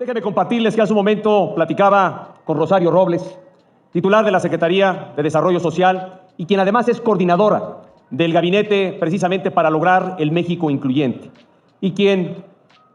Déjenme compartirles que hace un momento platicaba con Rosario Robles, titular de la Secretaría de Desarrollo Social y quien además es coordinadora del gabinete precisamente para lograr el México incluyente y quien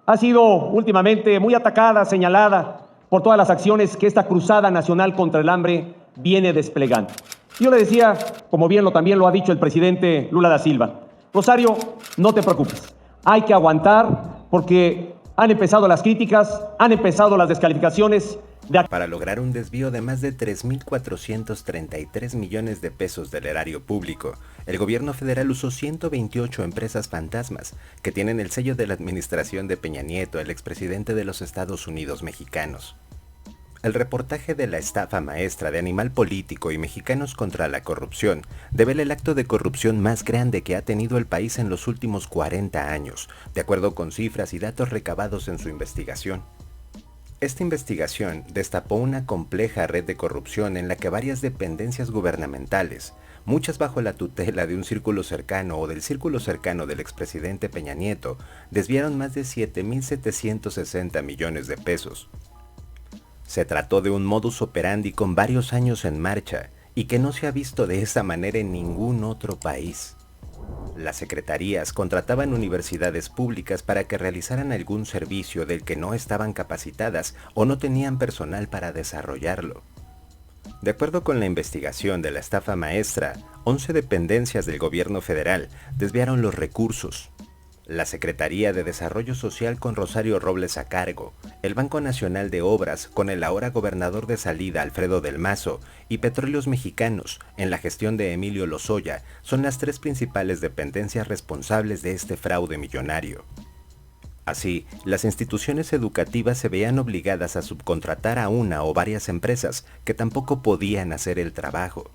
ha sido últimamente muy atacada, señalada por todas las acciones que esta cruzada nacional contra el hambre viene desplegando. Yo le decía, como bien también lo ha dicho el presidente Lula da Silva, Rosario, no te preocupes, hay que aguantar porque han empezado las críticas, han empezado las descalificaciones. Para lograr un desvío de más de 3.433 millones de pesos del erario público, el gobierno federal usó 128 empresas fantasmas que tienen el sello de la administración de Peña Nieto, el expresidente de los Estados Unidos mexicanos. El reportaje de la estafa maestra de Animal Político y Mexicanos contra la Corrupción devela el acto de corrupción más grande que ha tenido el país en los últimos 40 años, de acuerdo con cifras y datos recabados en su investigación. Esta investigación destapó una compleja red de corrupción en la que varias dependencias gubernamentales, muchas bajo la tutela de un círculo cercano o del círculo cercano del expresidente Peña Nieto, desviaron más de 7.760 millones de pesos. Se trató de un modus operandi con varios años en marcha y que no se ha visto de esa manera en ningún otro país. Las secretarías contrataban universidades públicas para que realizaran algún servicio del que no estaban capacitadas o no tenían personal para desarrollarlo. De acuerdo con la investigación de la estafa maestra, 11 dependencias del gobierno federal desviaron los recursos. La Secretaría de Desarrollo Social con Rosario Robles a cargo, el Banco Nacional de Obras con el ahora gobernador de salida Alfredo del Mazo y Petróleos Mexicanos en la gestión de Emilio Lozoya son las tres principales dependencias responsables de este fraude millonario. Así, las instituciones educativas se veían obligadas a subcontratar a una o varias empresas que tampoco podían hacer el trabajo.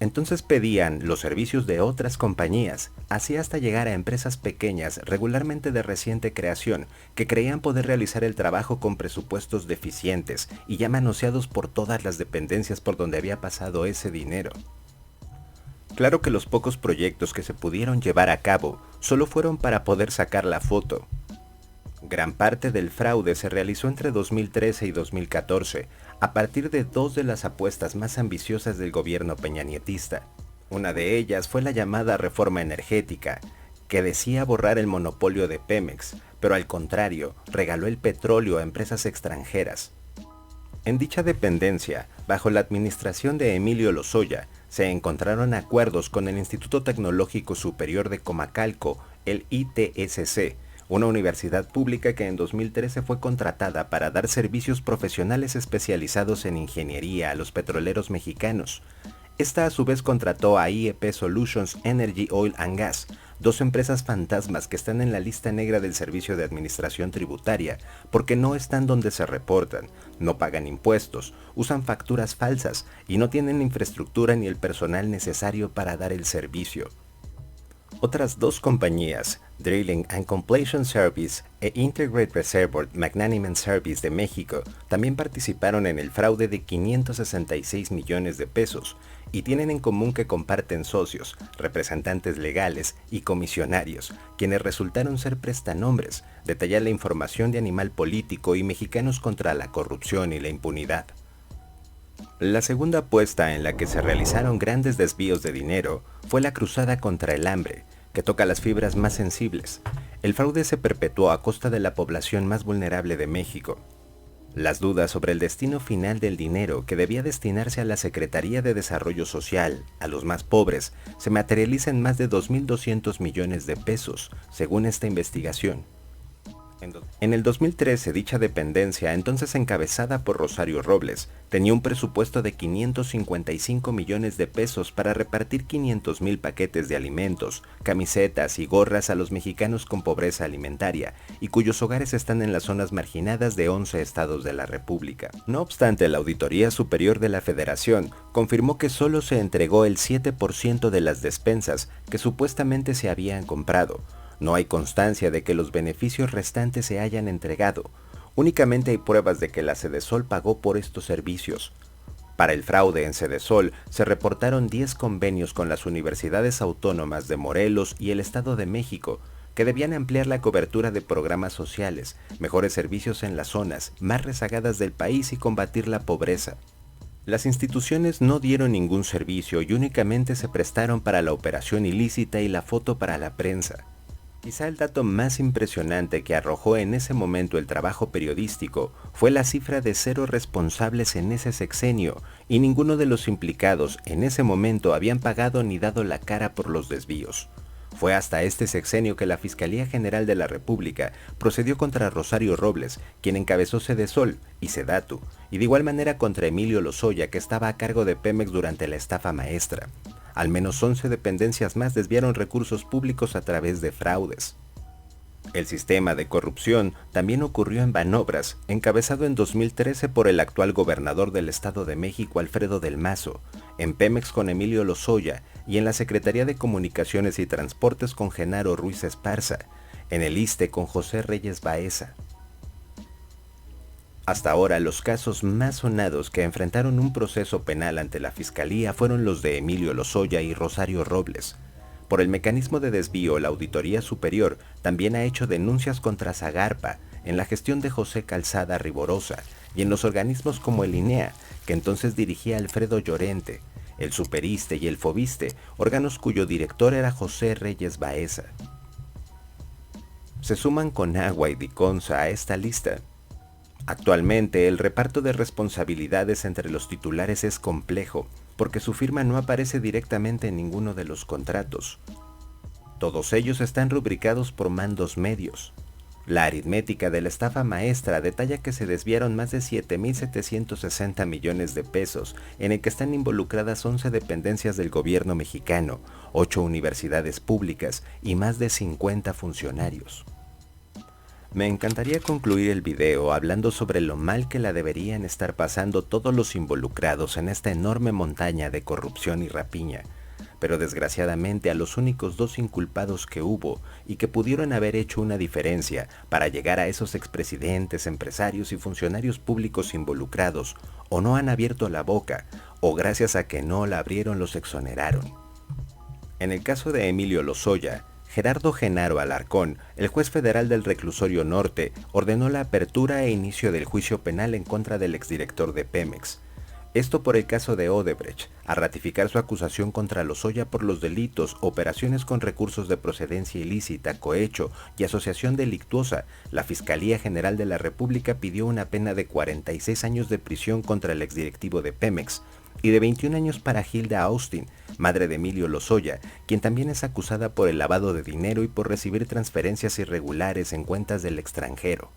Entonces pedían los servicios de otras compañías, así hasta llegar a empresas pequeñas, regularmente de reciente creación, que creían poder realizar el trabajo con presupuestos deficientes y ya manoseados por todas las dependencias por donde había pasado ese dinero. Claro que los pocos proyectos que se pudieron llevar a cabo solo fueron para poder sacar la foto. Gran parte del fraude se realizó entre 2013 y 2014, a partir de dos de las apuestas más ambiciosas del gobierno peñanietista. Una de ellas fue la llamada reforma energética, que decía borrar el monopolio de Pemex, pero al contrario, regaló el petróleo a empresas extranjeras. En dicha dependencia, bajo la administración de Emilio Lozoya, se encontraron acuerdos con el Instituto Tecnológico Superior de Comacalco, el ITSC, una universidad pública que en 2013 fue contratada para dar servicios profesionales especializados en ingeniería a los petroleros mexicanos. Esta a su vez contrató a IEP Solutions Energy Oil and Gas, dos empresas fantasmas que están en la lista negra del Servicio de Administración Tributaria, porque no están donde se reportan, no pagan impuestos, usan facturas falsas y no tienen la infraestructura ni el personal necesario para dar el servicio. Otras dos compañías, Drilling and Completion Service e Integrated Reservoir Management Service de México, también participaron en el fraude de 566 millones de pesos y tienen en común que comparten socios, representantes legales y comisionarios, quienes resultaron ser prestanombres, detalla la información de Animal Político y Mexicanos contra la Corrupción y la Impunidad. La segunda apuesta en la que se realizaron grandes desvíos de dinero fue la cruzada contra el hambre, que toca las fibras más sensibles. El fraude se perpetuó a costa de la población más vulnerable de México. Las dudas sobre el destino final del dinero que debía destinarse a la Secretaría de Desarrollo Social, a los más pobres, se materializa en más de 2.200 millones de pesos, según esta investigación. En el 2013, dicha dependencia, entonces encabezada por Rosario Robles, tenía un presupuesto de 555 millones de pesos para repartir 500,000 paquetes de alimentos, camisetas y gorras a los mexicanos con pobreza alimentaria y cuyos hogares están en las zonas marginadas de 11 estados de la República. No obstante, la Auditoría Superior de la Federación confirmó que solo se entregó el 7% de las despensas que supuestamente se habían comprado. No hay constancia de que los beneficios restantes se hayan entregado. Únicamente hay pruebas de que la Sedesol pagó por estos servicios. Para el fraude en Sedesol se reportaron 10 convenios con las universidades autónomas de Morelos y el Estado de México, que debían ampliar la cobertura de programas sociales, mejores servicios en las zonas más rezagadas del país y combatir la pobreza. Las instituciones no dieron ningún servicio y únicamente se prestaron para la operación ilícita y la foto para la prensa. Quizá el dato más impresionante que arrojó en ese momento el trabajo periodístico fue la cifra de 0 responsables en ese sexenio, y ninguno de los implicados en ese momento habían pagado ni dado la cara por los desvíos. Fue hasta este sexenio que la Fiscalía General de la República procedió contra Rosario Robles, quien encabezó Sedesol y Sedatu, y de igual manera contra Emilio Lozoya, que estaba a cargo de Pemex durante la estafa maestra. Al menos 11 dependencias más desviaron recursos públicos a través de fraudes. El sistema de corrupción también ocurrió en Banobras, encabezado en 2013 por el actual gobernador del Estado de México, Alfredo del Mazo, en Pemex con Emilio Lozoya y en la Secretaría de Comunicaciones y Transportes con Genaro Ruiz Esparza, en el ISSSTE con José Reyes Baeza. Hasta ahora, los casos más sonados que enfrentaron un proceso penal ante la Fiscalía fueron los de Emilio Lozoya y Rosario Robles. Por el mecanismo de desvío, la Auditoría Superior también ha hecho denuncias contra Zagarpa en la gestión de José Calzada Riborosa y en los organismos como el INEA, que entonces dirigía Alfredo Llorente, el Superiste y el Fobiste, órganos cuyo director era José Reyes Baeza. Se suman Conagua y Diconsa a esta lista. Actualmente, el reparto de responsabilidades entre los titulares es complejo, porque su firma no aparece directamente en ninguno de los contratos. Todos ellos están rubricados por mandos medios. La aritmética de la estafa maestra detalla que se desviaron más de 7.760 millones de pesos, en el que están involucradas 11 dependencias del gobierno mexicano, 8 universidades públicas y más de 50 funcionarios. Me encantaría concluir el video hablando sobre lo mal que la deberían estar pasando todos los involucrados en esta enorme montaña de corrupción y rapiña, pero desgraciadamente a los únicos 2 inculpados que hubo y que pudieron haber hecho una diferencia para llegar a esos expresidentes, empresarios y funcionarios públicos involucrados, o no han abierto la boca, o gracias a que no la abrieron los exoneraron. En el caso de Emilio Lozoya, Gerardo Genaro Alarcón, el juez federal del Reclusorio Norte, ordenó la apertura e inicio del juicio penal en contra del exdirector de Pemex. Esto por el caso de Odebrecht, a ratificar su acusación contra Lozoya por los delitos, operaciones con recursos de procedencia ilícita, cohecho y asociación delictuosa. La Fiscalía General de la República pidió una pena de 46 años de prisión contra el exdirectivo de Pemex y de 21 años para Hilda Austin, madre de Emilio Lozoya, quien también es acusada por el lavado de dinero y por recibir transferencias irregulares en cuentas del extranjero.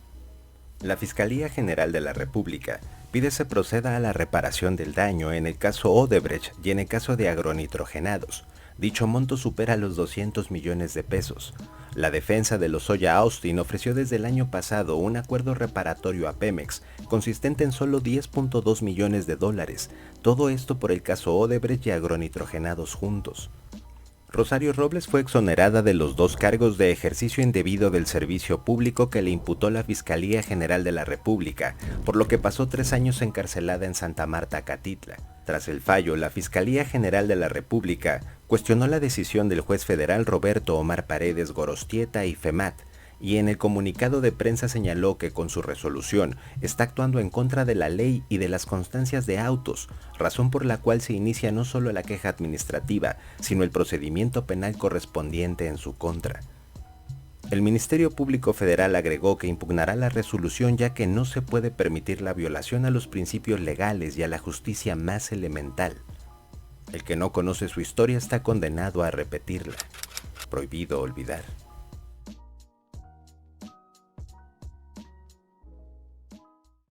La Fiscalía General de la República pide se proceda a la reparación del daño en el caso Odebrecht y en el caso de agronitrogenados. Dicho monto supera los 200 millones de pesos. La defensa de Lozoya Austin ofreció desde el año pasado un acuerdo reparatorio a Pemex, consistente en solo 10.2 millones de dólares, todo esto por el caso Odebrecht y agronitrogenados juntos. Rosario Robles fue exonerada de los 2 cargos de ejercicio indebido del servicio público que le imputó la Fiscalía General de la República, por lo que pasó 3 años encarcelada en Santa Marta, Catitla. Tras el fallo, la Fiscalía General de la República cuestionó la decisión del juez federal Roberto Omar Paredes Gorostieta y FEMAT, y en el comunicado de prensa señaló que con su resolución está actuando en contra de la ley y de las constancias de autos, razón por la cual se inicia no solo la queja administrativa, sino el procedimiento penal correspondiente en su contra. El Ministerio Público Federal agregó que impugnará la resolución ya que no se puede permitir la violación a los principios legales y a la justicia más elemental. El que no conoce su historia está condenado a repetirla. Prohibido olvidar.